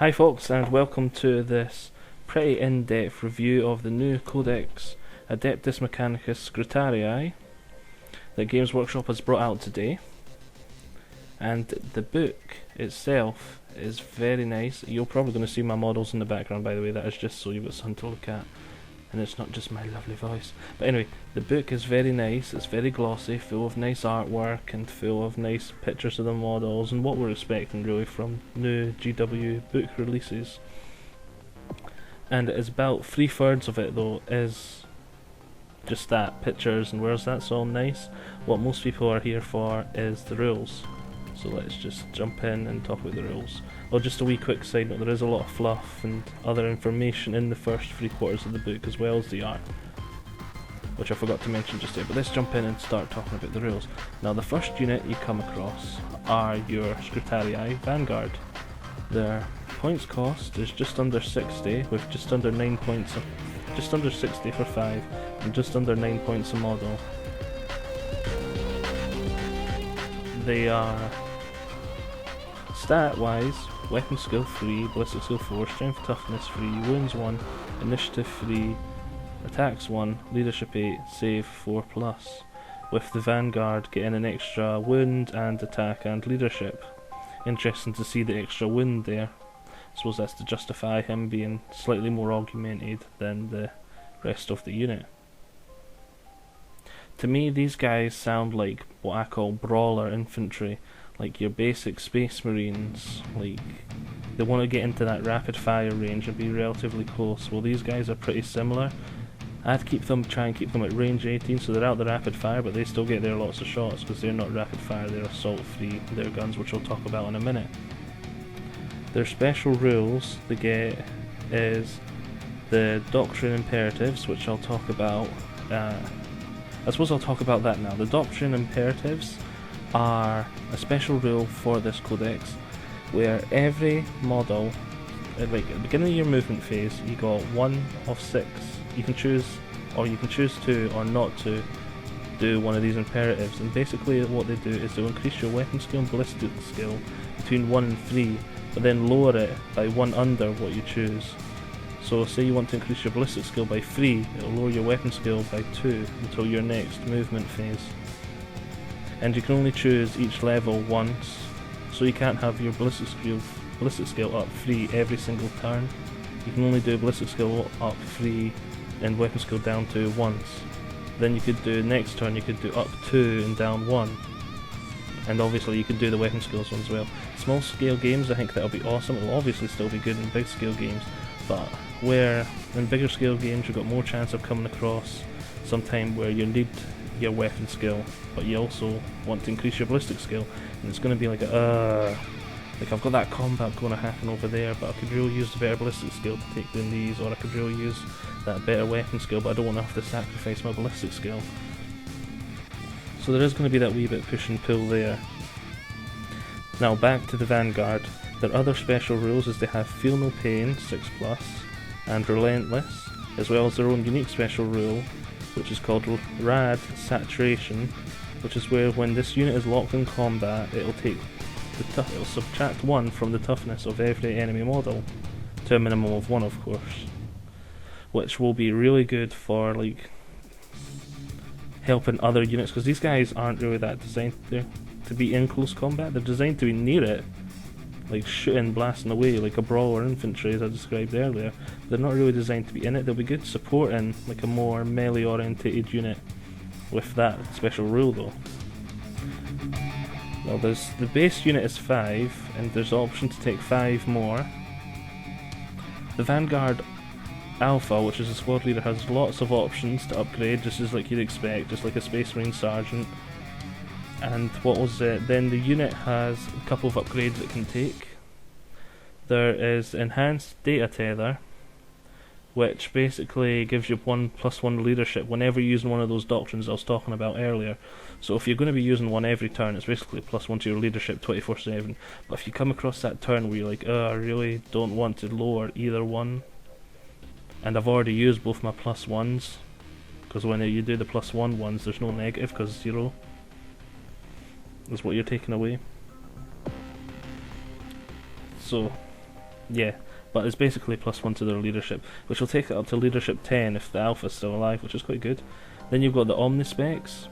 Hi folks, and welcome to this pretty in-depth review of the new Codex Adeptus Mechanicus Skirarii that Games Workshop has brought out today. And the book itself is very nice. You're probably going to see my models in the background, by the way. That is just so you've got something to look at, and it's not just my lovely voice. But anyway, the book is very nice. It's very glossy, full of nice artwork and full of nice pictures of the models and what we're expecting really from new GW book releases. And it's about 3/3 of it though is just that, pictures and words. That's all nice. What most people are here for is the rules. So let's just jump in and talk about the rules. Well, just a wee quick side note, there is a lot of fluff and other information in the first 3/4 of the book as well as the art, which I forgot to mention just there, but let's jump in and start talking about the rules. Now the first unit you come across are your Skirarii Vanguard. Their points cost is just under 60, with just under 9 points, just under 60 for 5, and just under 9 points a model. They are stat-wise, weapon skill 3, ballistic skill 4, strength toughness 3, wounds 1, initiative 3, attacks 1, leadership 8, save 4+, with the Vanguard getting an extra wound and attack and leadership. Interesting to see the extra wound there. I suppose that's to justify him being slightly more augmented than the rest of the unit. To me, these guys sound like what I call brawler infantry, like your basic space marines. Like, they want to get into that rapid fire range and be relatively close. Well, these guys are pretty similar. I'd try and keep them at range 18, so they're out the rapid fire, but they still get their lots of shots because they're not rapid fire, they're assault free, their guns, which we'll talk about in a minute. Their special rules they get is the Doctrine Imperatives, which I'll talk about. I suppose I'll talk about that now. The Doctrine Imperatives are a special rule for this codex, where every model, like at the beginning of your movement phase, you got 1 of 6. You can choose, or you can choose to or not to do one of these imperatives, and basically what they do is they'll increase your weapon skill and ballistic skill between 1 and 3, but then lower it by 1 under what you choose. So say you want to increase your ballistic skill by 3, it'll lower your weapon skill by 2 until your next movement phase. And you can only choose each level once, so you can't have your ballistic skill up 3 every single turn. You can only do ballistic skill up 3 and weapon skill down 2 once. Then you could do next turn, you could do up 2 and down 1. And obviously you could do the weapon skills one as well. Small scale games, I think that'll be awesome. It'll obviously still be good in big scale games, but where in bigger scale games you've got more chance of coming across some time where you need your weapon skill, but you also want to increase your ballistic skill, and it's going to be like like I've got that combat going to happen over there, but I could really use the better ballistic skill to take down these, or I could really use that better weapon skill, but I don't want to have to sacrifice my ballistic skill. So there is going to be that wee bit push and pull there. Now back to the Vanguard. Their other special rules is they have Feel No Pain 6+, and Relentless, as well as their own unique special rule, which is called Rad Saturation, which is where when this unit is locked in combat, it'll subtract 1 from the toughness of every enemy model, to a minimum of 1 of course, which will be really good for like helping other units, because these guys aren't really that designed to be in close combat. They're designed to be near it, like shooting, blasting away, like a brawler infantry as I described earlier. They're not really designed to be in it. They'll be good supporting like a more melee orientated unit with that special rule though. Well, the base unit is 5, and there's the option to take 5 more. The Vanguard Alpha, which is a squad leader, has lots of options to upgrade, just as like you'd expect, just like a Space Marine Sergeant. And what was it? Then the unit has a couple of upgrades it can take. There is Enhanced Data Tether, which basically gives you 1+1 leadership whenever you're using one of those doctrines I was talking about earlier. So if you're going to be using one every turn, it's basically +1 to your leadership 24/7. But if you come across that turn where you're like, I really don't want to lower either one, and I've already used both my +1s, because when you do the +1 ones, there's no negative, because 0 is what you're taking away. So Yeah, but it's basically +1 to their leadership, which will take it up to leadership 10 if the alpha's still alive, which is quite good. Then you've got the Omnispecs,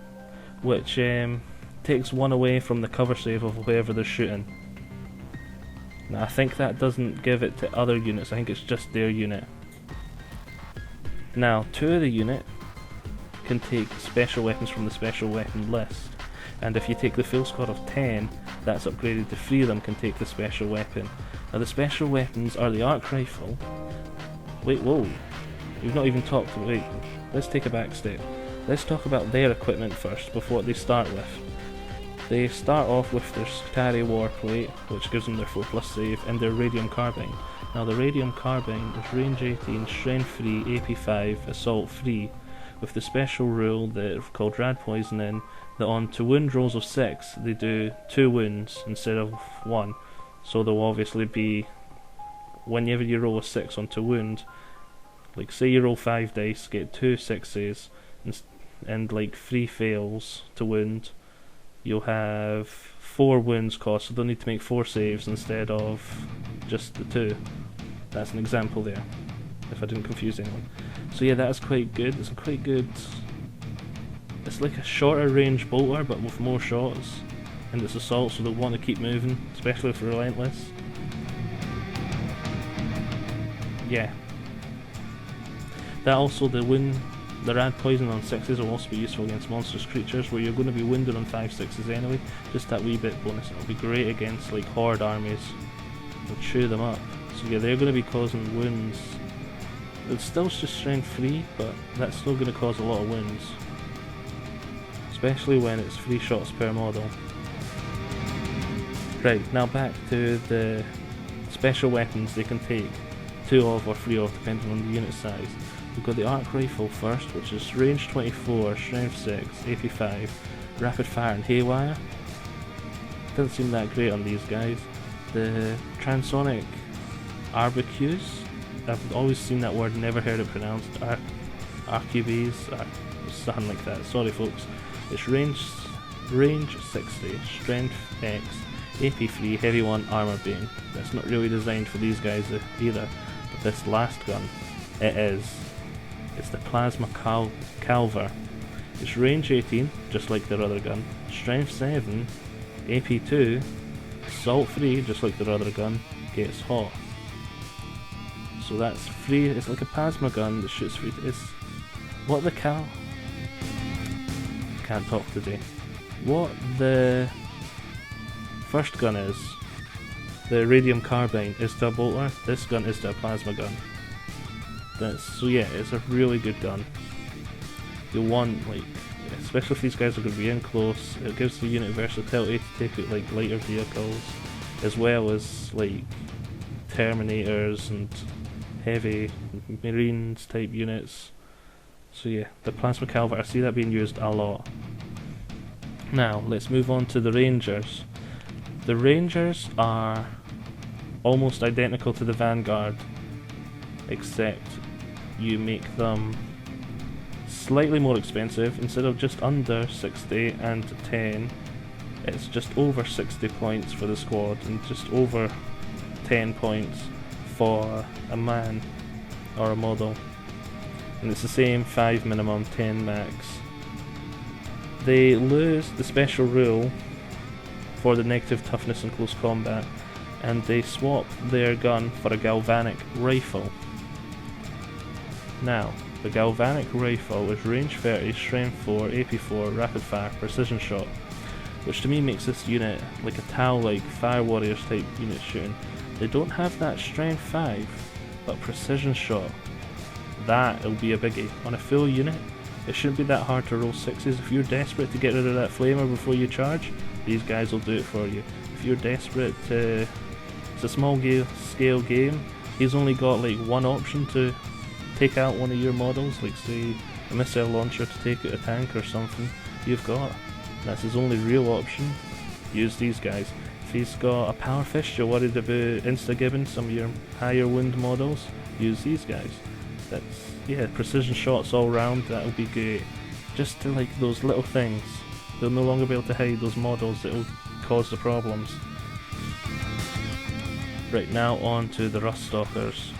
which takes 1 away from the cover save of whoever they're shooting. Now I think that doesn't give it to other units, I think it's just their unit. Now 2 of the unit can take special weapons from the special weapon list, and if you take the full squad of 10, that's upgraded to 3 of them can take the special weapon. Now the special weapons are the arc rifle. Wait, whoa, we've not even talked, wait, let's take a back step. Let's talk about their equipment first, before what they start with. They start off with their Skirarii warplate, which gives them their 4+ save, and their radium carbine. Now the radium carbine is range 18, strength 3, AP 5, assault 3, with the special rule that called rad poisoning, that on to wound rolls of 6 they do 2 wounds instead of 1. So they'll obviously be, whenever you roll a 6 onto wound, like say you roll 5 dice, get 2 6s, and like 3 fails to wound, you'll have 4 wounds cost, so they'll need to make 4 saves instead of just the 2. That's an example there, if I didn't confuse anyone. So yeah, that is quite good. It's a quite good, it's like a shorter range bolter but with more shots, and it's assault, so they'll want to keep moving, especially if they're relentless. Yeah. That also, the rad poison on 6s will also be useful against monstrous creatures, where you're going to be wounded on 5/6s anyway. Just that wee bit bonus. It'll be great against like horde armies. It'll chew them up. So yeah, they're going to be causing wounds. It's still just strength 3, but that's still going to cause a lot of wounds. Especially when it's 3 shots per model. Right, now back to the special weapons they can take 2 of or 3 of depending on the unit size. We've got the arc rifle first, which is range 24, strength 6, AP 5, rapid fire and haywire. Doesn't seem that great on these guys. The transonic arquebus, I've always seen that word, never heard it pronounced. Arquebus, something like that. Sorry folks. It's range 60, strength X, AP 3, heavy 1, armor beam. That's not really designed for these guys either, but this last gun, it is. It's the Plasma Calver. It's range 18, just like their other gun, strength 7, AP 2, assault 3, just like their other gun, gets hot. So that's 3, it's like a plasma gun that shoots 3, it's what the can't talk today. What the first gun is, the radium carbine, is the bolter, this gun is the plasma gun. So yeah, it's a really good gun. You'll want, like, especially if these guys are going to be in close, it gives the unit versatility to take out like lighter vehicles, as well as like Terminators and heavy Marines type units. So yeah, the Plasma Calver, I see that being used a lot. Now, let's move on to the Rangers. The Rangers are almost identical to the Vanguard, except you make them slightly more expensive. Instead of just under 60 and 10, it's just over 60 points for the squad and just over 10 points for a man or a model. And it's the same 5 minimum, 10 max. They lose the special rule for the negative toughness in close combat, and they swap their gun for a galvanic rifle. Now, the galvanic rifle is range 30, strength 4, AP 4, rapid fire, precision shot, which to me makes this unit like a Tau-like Fire Warriors type unit shooting. They don't have that strength 5, but precision shot, that'll be a biggie. On a full unit, it shouldn't be that hard to roll 6s. If you're desperate to get rid of that flamer before you charge, these guys will do it for you. If you're desperate to... it's a small scale game, he's only got like one option to take out one of your models, like say a missile launcher to take out a tank or something. You've got, that's his only real option. Use these guys. If he's got a power fist, you're worried about insta-gibbing some of your higher wound models, use these guys. That's, yeah, precision shots all round, that'll be great. Just to like those little things, they'll no longer be able to hide those models that will cause the problems. Right, now on to the Rust Stalkers.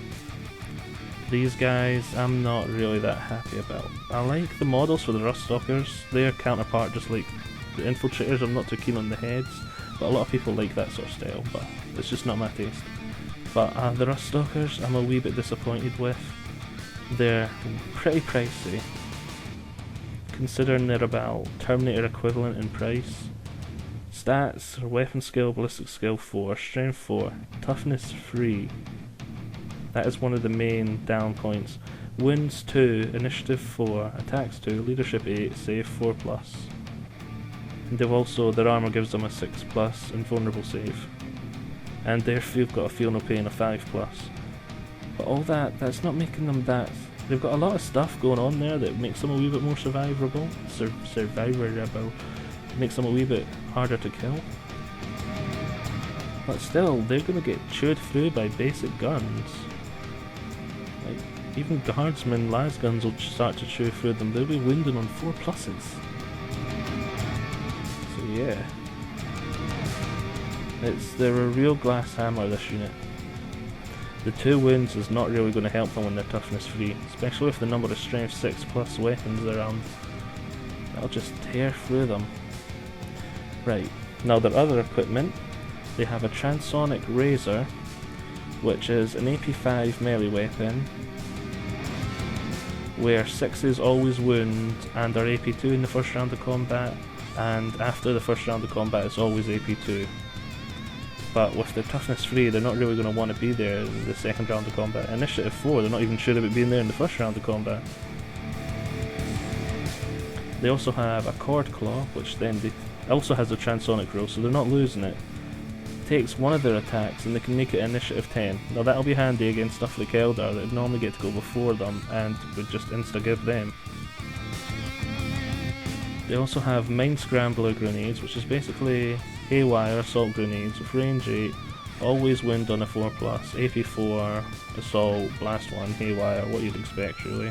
These guys I'm not really that happy about. I like the models for the Rust Stalkers, their counterpart just like the Infiltrators. I'm not too keen on the heads, but a lot of people like that sort of style, but it's just not my taste. But the Rust Stalkers I'm a wee bit disappointed with. They're pretty pricey, considering they're about Terminator equivalent in price. Stats are weapon skill, ballistic skill 4, strength 4, toughness 3. That is one of the main down points. Wounds 2, initiative 4, attacks 2, leadership 8, save 4+. And they've also, their armor gives them a 6+, and vulnerable save. And they've got a feel no pain of 5+. But all that's not making them that... They've got a lot of stuff going on there that makes them a wee bit more survivable. Survivable. Makes them a wee bit harder to kill. But still, they're going to get chewed through by basic guns. Like, even guardsmen, las guns will start to chew through them. They'll be wounded on 4+. So yeah. They're a real glass hammer, this unit. The 2 wounds is not really going to help them when they're toughness 3, especially with the number of strength 6+ weapons around. That'll just tear through them. Right, now their other equipment, they have a transonic razor, which is an AP5 melee weapon, where 6s always wound and are AP2 in the first round of combat, and after the first round of combat it's always AP2. But with their toughness 3, they're not really going to want to be there in the second round of combat. Initiative 4, they're not even sure about being there in the first round of combat. They also have a cord claw, which then also has a transonic roll, so they're not losing it. Takes one of their attacks and they can make it initiative 10. Now that'll be handy against stuff like Eldar that would normally get to go before them and would just insta-give them. They also have Mind Scrambler grenades, which is basically haywire assault grenades with range 8, always wound on a 4+, AP4, assault, blast 1, haywire, what you'd expect really.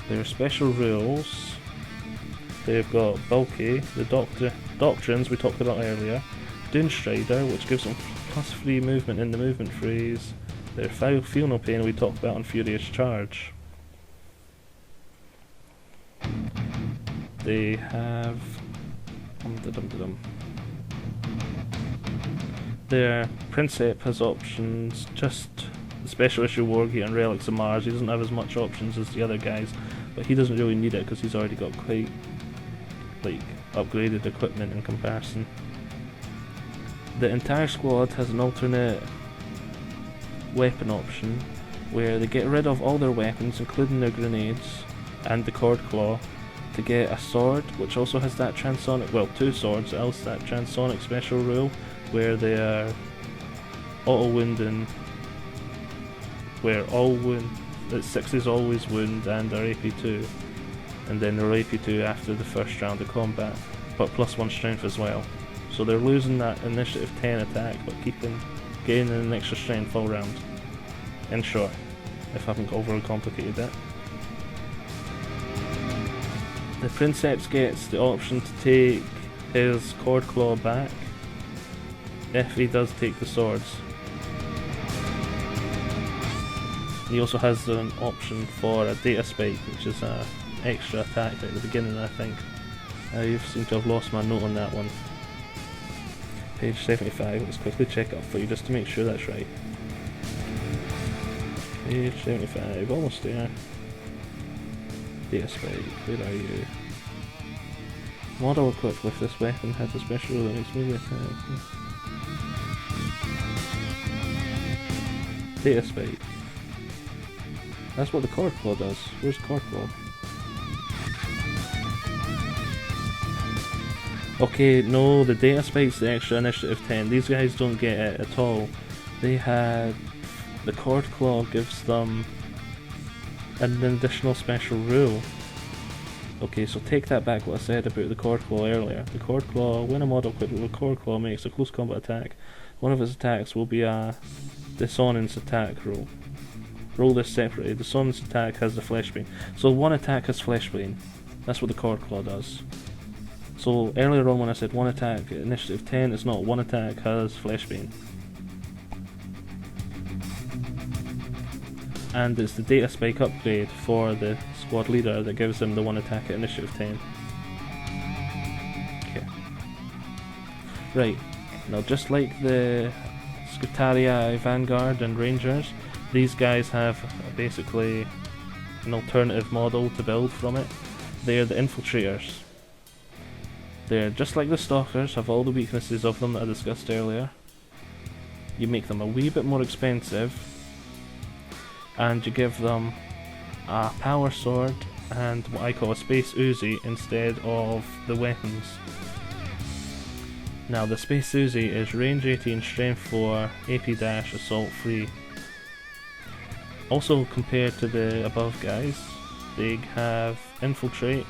Their special rules, they've got Bulky, the Doctrines we talked about earlier, Dune Strider, which gives them +3 movement in the movement phase, their Feel No Pain we talked about on Furious Charge. They have... Their Princeps has options, just the Special Issue Wargear and Relics of Mars. He doesn't have as much options as the other guys, but he doesn't really need it because he's already got quite like upgraded equipment in comparison. The entire squad has an alternate weapon option where they get rid of all their weapons, including their grenades and the cord claw, to get a sword, which also has that transonic, well, 2 swords, else that transonic special rule, where they are auto-wounding, where all wound, that 6s always wound and are AP2, and then they're AP2 after the first round of combat, but +1 strength as well. So they're losing that initiative 10 attack, but gaining an extra strength all round. In short, if I haven't overly complicated it. The Princeps gets the option to take his cord claw back if he does take the swords. He also has an option for a data spike, which is an extra attack at the beginning, I think. I seem to have lost my note on that one. Page 75, let's quickly check it up for you just to make sure that's right. Page 75, almost there. Data spike, where are you? Model equipped with this weapon has a special rule that makes melee attack. Data spike. That's what the cord claw does. Where's cord claw? Okay, no, the data spike's the extra initiative 10. These guys don't get it at all. They had... The cord claw gives them an additional special rule. Okay, so take that back what I said about the cord claw earlier. The cord claw, when a model equipped with a cord claw makes a close combat attack, one of its attacks will be a dissonance attack roll. Roll this separately. Dissonance attack has the fleshbane. So one attack has fleshbane. That's what the cord claw does. So earlier on when I said one attack, initiative 10, it's not. One attack has fleshbane. and it's the data spike upgrade for the squad leader that gives them the 1 attack at initiative 10. Okay. Right, now just like the Skirarii Vanguard and Rangers, these guys have basically an alternative model to build from it. They're the infiltrators. They're just like the stalkers, have all the weaknesses of them that I discussed earlier. You make them a wee bit more expensive, and you give them a power sword and what I call a space Uzi instead of the weapons. Now the space Uzi is range 18, strength 4, AP dash, assault 3. Also compared to the above guys, they have infiltrate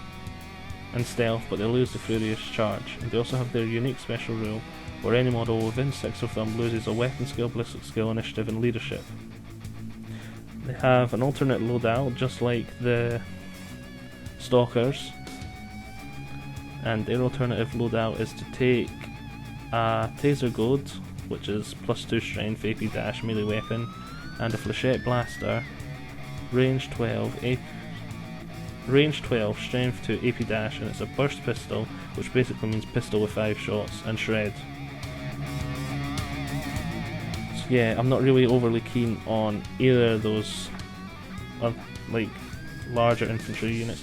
and stealth, but they lose the furious charge, and they also have their unique special rule where any model within 6 of them loses a weapon skill, ballistic skill, initiative and leadership. They have an alternate loadout just like the stalkers, and their alternative loadout is to take a taser goad, which is +2 strength, AP dash, melee weapon, and a flechette blaster, range 12, strength 2, AP dash, and it's a burst pistol, which basically means pistol with 5 shots, and shred. So yeah, I'm not really overly keen on either of those like larger infantry units.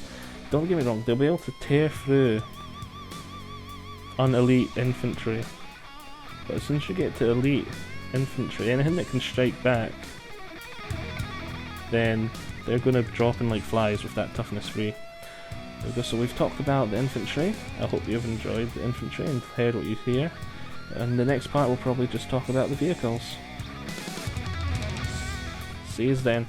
Don't get me wrong, they'll be able to tear through unelite infantry, but as soon as you get to elite infantry, anything that can strike back, then they're going to drop in like flies with that toughness 3. So we've talked about the infantry. I hope you've enjoyed the infantry and heard what you hear. And the next part we'll probably just talk about the vehicles. See you then.